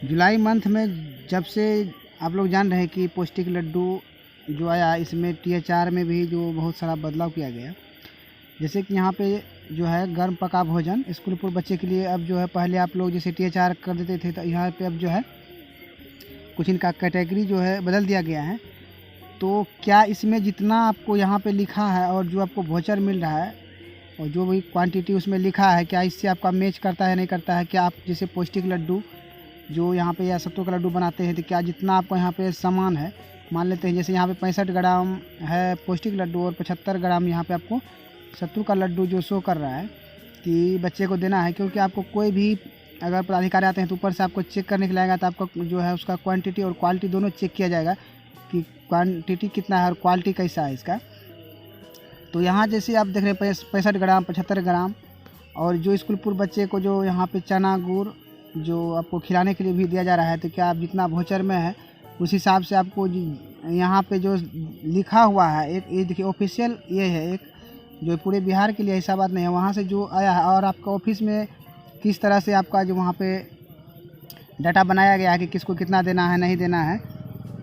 जुलाई month में जब से आप लोग जान रहे हैं कि पौष्टिक लड्डू जो आया, इसमें THR में भी जो बहुत सारा बदलाव किया गया। जैसे कि यहाँ पे जो है गर्म पका भोजन स्कूल पूर्व बच्चे के लिए, अब जो है पहले आप लोग जैसे THR कर देते थे, तो यहाँ पे अब जो है कुछ इनका कैटेगरी जो है बदल दिया गया है। तो क्या इसमें जितना आपको यहाँ पे लिखा है और जो आपको वाउचर मिल रहा है और जो भी क्वांटिटी उसमें लिखा है, क्या इससे आपका मैच करता है नहीं करता है? क्या आप जैसे पौष्टिक लड्डू जो यहाँ पे या सत्तू का लड्डू बनाते हैं, तो क्या जितना आपको यहाँ पे सामान है, मान लेते हैं जैसे यहाँ पे 65 ग्राम है पौष्टिक लड्डू और 75 ग्राम यहाँ पे आपको सत्तू का लड्डू जो शो कर रहा है कि बच्चे को देना है। क्योंकि आपको कोई भी अगर पदाधिकारी आते हैं तो ऊपर से आपको चेक करने के लिए आएगा, तो आपका जो है उसका क्वांटिटी और क्वालिटी दोनों चेक किया जाएगा कि क्वांटिटी कितना है और क्वालिटी कैसा है इसका। तो यहाँ जैसे आप देख रहे हैं 65 ग्राम 75 ग्राम, और जो स्कूल पूर्व बच्चे को जो यहाँ पे चना गुड़ जो आपको खिलाने के लिए भी दिया जा रहा है, तो क्या आप जितना वाउचर में है उस हिसाब से आपको यहाँ पे जो लिखा हुआ है, एक ये देखिए ऑफिशियल ये है, एक जो पूरे बिहार के लिए ऐसा बात नहीं है, वहाँ से जो आया है। और आपका ऑफिस में किस तरह से आपका जो वहाँ पे डाटा बनाया गया है कि किसको कितना देना है नहीं देना है।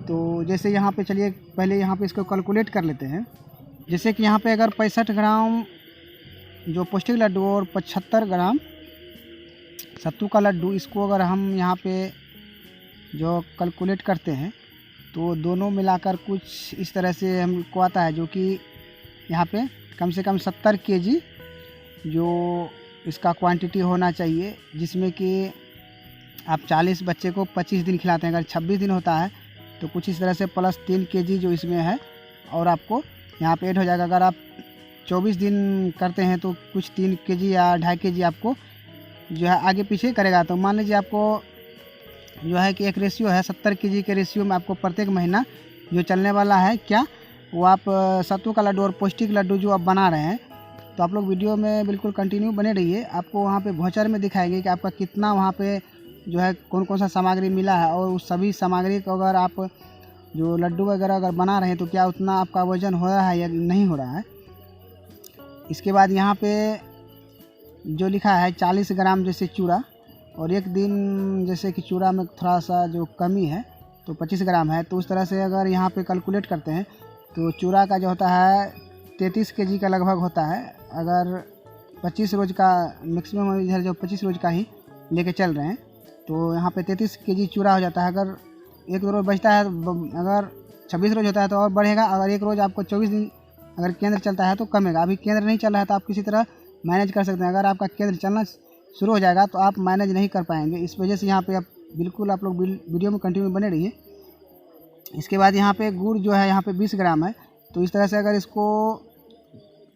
तो जैसे यहाँ पे चलिए पहले यहाँ पे इसको कैलकुलेट कर लेते हैं। जैसे कि यहाँ पे अगर 65 ग्राम जो पौष्टिक लड्डू और 75 ग्राम सत्तू का लड्डू, इसको अगर हम यहाँ पे जो कैलकुलेट करते हैं तो दोनों मिलाकर कुछ इस तरह से हमको आता है, जो कि यहाँ पे कम से कम 70 kg जो इसका क्वांटिटी होना चाहिए, जिसमें कि आप 40 बच्चे को 25 दिन खिलाते हैं। अगर 26 दिन होता है तो कुछ इस तरह से प्लस 3 kg जो इसमें है और आपको यहाँ पे ऐड हो जाएगा। अगर आप 24 दिन करते हैं तो कुछ 3 kg या 2.5 kg आपको जो है आगे पीछे करेगा। तो मान लीजिए आपको जो है कि एक रेशियो है 70 kg के रेशियो में आपको प्रत्येक महीना जो चलने वाला है, क्या वो आप सत्तू का लड्डू और पौष्टिक लड्डू जो आप बना रहे हैं। तो आप लोग वीडियो में बिल्कुल कंटिन्यू बने रहिए, आपको वहाँ पे वाउचर में दिखाएंगे कि आपका कितना वहाँ पे जो है कौन कौन सा सामग्री मिला है, और उस सभी सामग्री को अगर आप जो लड्डू वगैरह अगर बना रहे हैं तो क्या उतना आपका वजन हो रहा है या नहीं हो रहा है। इसके बाद यहाँ पे जो लिखा है 40 ग्राम जैसे चूड़ा, और एक दिन जैसे कि चूड़ा में थोड़ा सा जो कमी है तो 25 ग्राम है। तो उस तरह से अगर यहाँ पे कैलकुलेट करते हैं तो चूड़ा का जो होता है 33 kg का लगभग होता है। अगर 25 रोज़ का मैक्सिमम इधर जो 25 रोज़ का ही लेके चल रहे हैं तो यहाँ पे 33 kg चूड़ा हो जाता है। अगर एक रोज़ बचता है, अगर 26 रोज़ होता है तो और बढ़ेगा। अगर एक रोज़ आपको 24 दिन अगर केंद्र चलता है तो कमेगा। अभी केंद्र नहीं चल रहा है तो आप किसी तरह मैनेज कर सकते हैं। अगर आपका केंद्र चलना शुरू हो जाएगा तो आप मैनेज नहीं कर पाएंगे। इस वजह से यहाँ पे आप बिल्कुल आप लोग वीडियो में कंटिन्यू बने रहिए। इसके बाद यहाँ पे गुड़ जो है यहाँ पे 20 ग्राम है। तो इस तरह से अगर इसको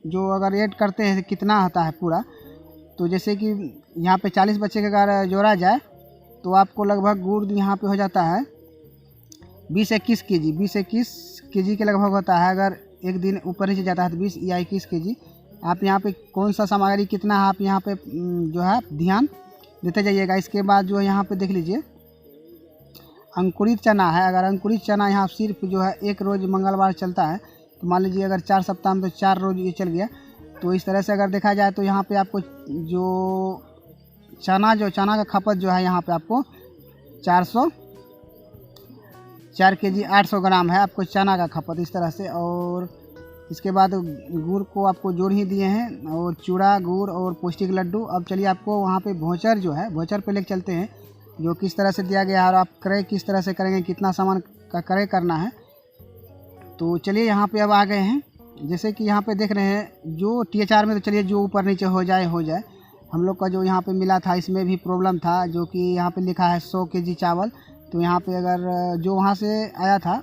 जो अगर ऐड करते हैं कितना आता है पूरा, तो जैसे कि यहाँ पे 40 बच्चे का अगर जोड़ा जाए तो आपको लगभग गुड़ यहाँ पे हो जाता है 20-21 kg के लगभग होता है। अगर एक दिन ऊपर नीचे जाता है तो 20 या 21 kg। आप यहाँ पे कौन सा सामग्री कितना है आप यहाँ पे जो है ध्यान देते जाइएगा। इसके बाद जो यहाँ पे देख लीजिए अंकुरित चना है। अगर अंकुरित चना यहाँ सिर्फ जो है एक रोज़ मंगलवार चलता है, तो मान लीजिए अगर 4 सप्ताह में तो 4 रोज़ ये चल गया। तो इस तरह से अगर देखा जाए तो यहाँ पे आपको जो चना का खपत जो है यहाँ पे आपको 4 kg 800 ग्राम है आपको चना का खपत इस तरह से। और इसके बाद गुड़ को आपको जोड़ ही दिए हैं, और चूड़ा गुड़ और पौष्टिक लड्डू। अब चलिए आपको वहाँ पे वाउचर जो है वाउचर पे लेके चलते हैं, जो किस तरह से दिया गया है और आप क्रय किस तरह से करेंगे, कितना सामान का क्रय करना है। तो चलिए यहाँ पे अब आ गए हैं। जैसे कि यहाँ पे देख रहे हैं जो THR में, तो चलिए जो ऊपर नीचे हो जाए। हम लोग का जो यहाँ पे मिला था इसमें भी प्रॉब्लम था, जो कि यहाँ पे लिखा है 100 kg चावल। तो यहाँ पे अगर जो वहाँ से आया था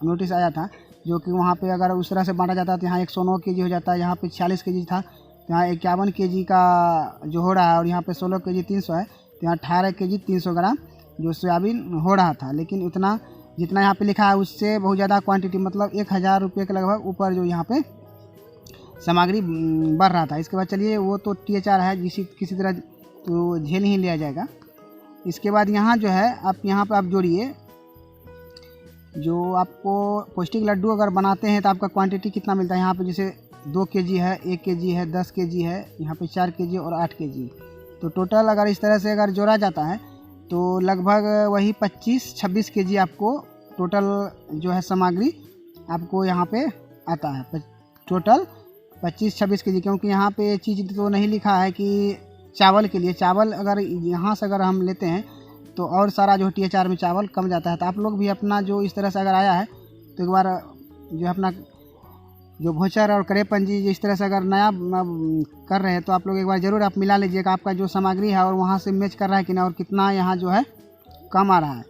नोटिस आया था, जो कि वहाँ पे अगर उस तरह से बांटा जाता है तो यहाँ 109 kg हो जाता है। यहाँ पे 46 kg था तो यहाँ 51 kg का जो हो रहा है, और यहाँ पे 16 kg 300 है तो यहाँ 18 kg 300 ग्राम जो सोयाबीन हो रहा था। लेकिन उतना जितना यहाँ पे लिखा है उससे बहुत ज़्यादा क्वांटिटी, मतलब 1000 रुपये के लगभग ऊपर जो यहाँ पे सामग्री बढ़ रहा था। इसके बाद चलिए वो तो THR है, किसी तरह तो झेल ही लिया जाएगा। इसके बाद यहाँ जो है आप यहाँ पे आप जोड़िए, जो आपको पौष्टिक लड्डू अगर बनाते हैं तो आपका क्वांटिटी कितना मिलता है। यहाँ पे जैसे 2 kg है, 1 kg है, 10 kg है, यहाँ पे 4 kg और 8 kg। तो टोटल अगर इस तरह से अगर जोड़ा जाता है तो लगभग वही 25-26 केजी आपको टोटल जो है सामग्री आपको यहाँ पे आता है, टोटल 25-26 केजी। क्योंकि यहाँ पे ये चीज़ तो नहीं लिखा है कि चावल के लिए, चावल अगर यहाँ से अगर हम लेते हैं तो और सारा जो THR में चावल कम जाता है। तो आप लोग भी अपना जो इस तरह से अगर आया है तो एक बार जो अपना जो भोचर और करेपंजी जिस तरह से अगर नया कर रहे हैं तो आप लोग एक बार ज़रूर आप मिला लीजिएगा आपका जो सामग्री है और वहाँ से मैच कर रहा है कि ना, और कितना यहाँ जो है कम आ रहा है।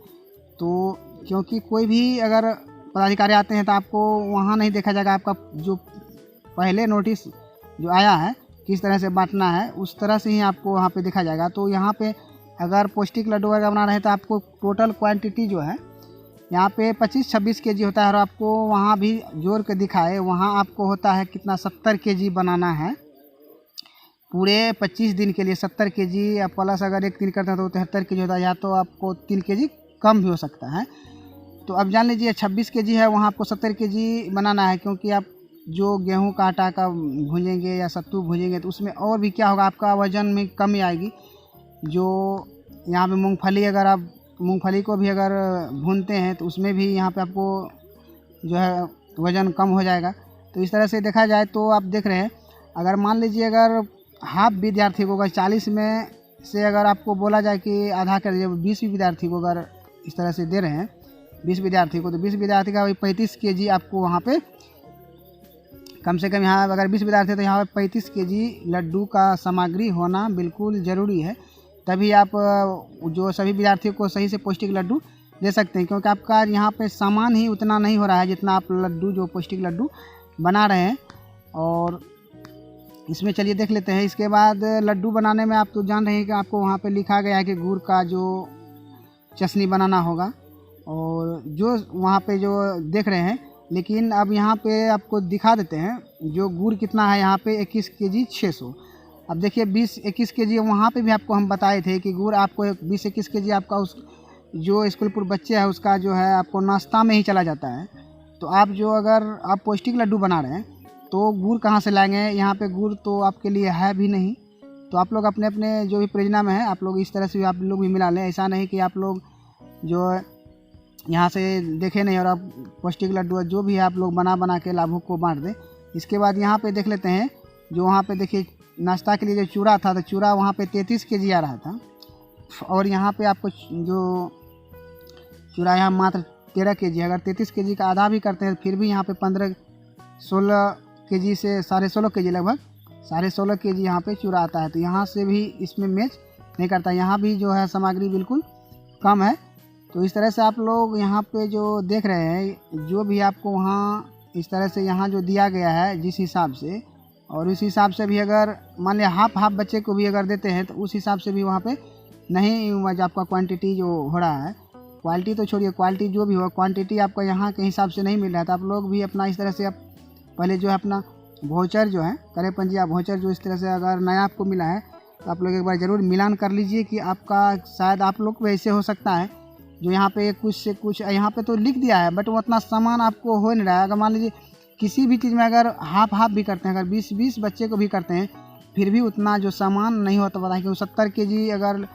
तो क्योंकि कोई भी अगर पदाधिकारी आते हैं तो आपको वहाँ नहीं देखा जाएगा, आपका जो पहले नोटिस जो आया है किस तरह से बांटना है उस तरह से ही आपको वहाँ पे देखा जाएगा। तो यहाँ पे अगर पौष्टिक लड्डू अगर बना रहे हैं तो आपको टोटल क्वांटिटी जो है यहाँ पे 25-26 केजी होता है, और आपको वहाँ भी जोड़ के दिखाए वहाँ आपको होता है कितना 70 केजी बनाना है पूरे 25 दिन के लिए। 70 केजी या प्लस अगर एक दिन करते हैं तो 73 केजी होता है, या तो आपको 3 केजी कम भी हो सकता है। तो अब जान लीजिए 26 केजी है वहाँ आपको 70 केजी बनाना है, क्योंकि आप जो गेहूं का आटा का भूनेंगे या सत्तू भूनेंगे तो उसमें और भी क्या होगा, आपका वज़न में कमी आएगी। जो यहाँ पे मूंगफली, अगर आप मूंगफली को भी अगर भूनते हैं तो उसमें भी यहाँ पे आपको जो है वज़न कम हो जाएगा। तो इस तरह से देखा जाए तो आप देख रहे हैं, अगर मान लीजिए अगर हाफ विद्यार्थी को अगर 40 में से अगर आपको बोला जाए कि आधा कर दीजिए, 20 विद्यार्थी को अगर इस तरह से दे रहे हैं 20 विद्यार्थी को, तो 20 विद्यार्थी का 35 केजी आपको वहाँ पे कम से कम, यहाँ अगर 20 विद्यार्थी है तो यहाँ पर 35 केजी लड्डू का सामग्री होना बिल्कुल ज़रूरी है। तभी आप जो सभी विद्यार्थियों को सही से पौष्टिक लड्डू दे सकते हैं, क्योंकि आपका यहाँ पे सामान ही उतना नहीं हो रहा है जितना आप लड्डू जो पौष्टिक लड्डू बना रहे हैं। और इसमें चलिए देख लेते हैं। इसके बाद लड्डू बनाने में आप तो जान रहे हैं कि आपको वहाँ पे लिखा गया है कि गुड़ का जो चटनी बनाना होगा, और जो वहाँ पे जो देख रहे हैं, लेकिन अब यहाँ पे आपको दिखा देते हैं जो गुड़ कितना है। यहाँ पे 21 केजी 600। अब देखिए 20-21 केजी वहाँ पे भी आपको हम बताए थे कि गुड़ आपको 20-21 केजी आपका उस जो स्कूलपुर बच्चे हैं उसका जो है आपको नाश्ता में ही चला जाता है। तो आप जो अगर आप पौष्टिक लड्डू बना रहे हैं तो गुड़ कहाँ से लाएंगे, यहाँ पे गुड़ तो आपके लिए है भी नहीं। तो आप लोग अपने अपने जो भी परियोजना में है आप लोग इस तरह से भी आप लोग भी मिला लें। ऐसा नहीं कि आप लोग जो यहाँ से देखे नहीं और आप पौष्टिक लड्डू जो भी है आप लोग बना के लाभों को बांट दें। इसके बाद यहाँ पे देख लेते हैं, जो वहाँ पे देखिए नाश्ता के लिए जो चूड़ा था, तो चूड़ा वहाँ पे 33 केजी आ रहा था, और यहाँ पे आपको जो चूड़ा यहाँ मात्र 13 केजी। अगर 33 केजी का आधा भी करते हैं फिर भी यहाँ पे 15-16 केजी से 16.5 केजी, लगभग 16.5 केजी यहाँ पे चूड़ा आता है। तो यहाँ से भी इसमें मैच नहीं करता, यहाँ भी जो है सामग्री बिल्कुल कम है। तो इस तरह से आप लोग यहाँ पे जो देख रहे हैं, जो भी आपको वहाँ इस तरह से यहाँ जो दिया गया है जिस हिसाब से, और उस हिसाब से भी अगर मान लिया हाफ बच्चे को भी अगर देते हैं तो उस हिसाब से भी वहाँ पे नहीं आपका क्वांटिटी जो हो रहा है, क्वालिटी तो छोड़िए, क्वालिटी जो भी हो, क्वांटिटी आपका यहाँ के हिसाब से नहीं मिल रहा है। तो आप लोग भी अपना इस तरह से आप पहले जो है अपना भोचर जो है करेपंजी या भोचर जो इस तरह से अगर नया आपको मिला है तो आप लोग एक बार ज़रूर मिलान कर लीजिए कि आपका शायद आप लोग को ऐसे हो सकता है जो यहाँ पे कुछ से कुछ यहाँ पे तो लिख दिया है बट वो उतना सामान आपको हो नहीं रहा है। अगर मान लीजिए किसी भी चीज़ में अगर हाफ भी करते हैं, अगर 20-20 बच्चे को भी करते हैं फिर भी उतना जो सामान नहीं होता पता है कि 70 केजी अगर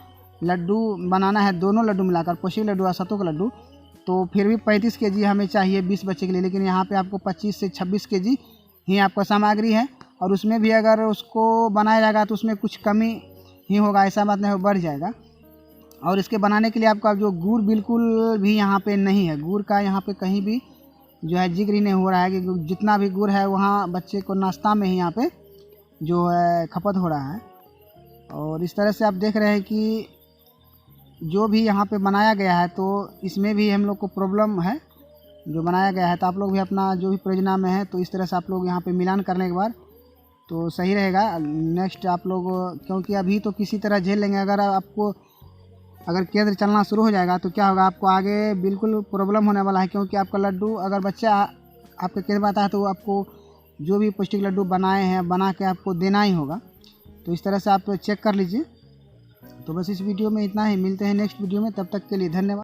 लड्डू बनाना है, दोनों लड्डू मिलाकर पौष्टिक लड्डू और सत्तू का लड्डू, तो फिर भी 35 केजी हमें चाहिए 20 बच्चे के लिए। लेकिन यहाँ पे आपको 25 से 26 केजी ही आपका सामग्री है, और उसमें भी अगर उसको बनाया जाएगा तो उसमें कुछ कमी ही होगा, ऐसा बात नहीं, बढ़ जाएगा। और इसके बनाने के लिए आपका जो गुड़ बिल्कुल भी यहाँ पे नहीं है, गुड़ का यहाँ पे कहीं भी जो है जिक्र ही नहीं हो रहा है कि जितना भी गुड़ है वहाँ बच्चे को नाश्ता में ही यहाँ पे जो है खपत हो रहा है। और इस तरह से आप देख रहे हैं कि जो भी यहाँ पे बनाया गया है तो इसमें भी हम लोग को प्रॉब्लम है जो बनाया गया है। तो आप लोग भी अपना जो भी परियोजना में है तो इस तरह से आप लोग यहाँ पे मिलान करने के बाद तो सही रहेगा। नेक्स्ट आप लोग, क्योंकि अभी तो किसी तरह झेल लेंगे, अगर आपको अगर केंद्र चलना शुरू हो जाएगा तो क्या होगा, आपको आगे बिल्कुल प्रॉब्लम होने वाला है। क्योंकि आपका लड्डू अगर बच्चा आपके केंद्र में आता है तो आपको जो भी पौष्टिक लड्डू बनाए हैं बना के आपको देना ही होगा। तो इस तरह से आप चेक कर लीजिए। तो बस इस वीडियो में इतना ही, मिलते हैं नेक्स्ट वीडियो में, तब तक के लिए धन्यवाद।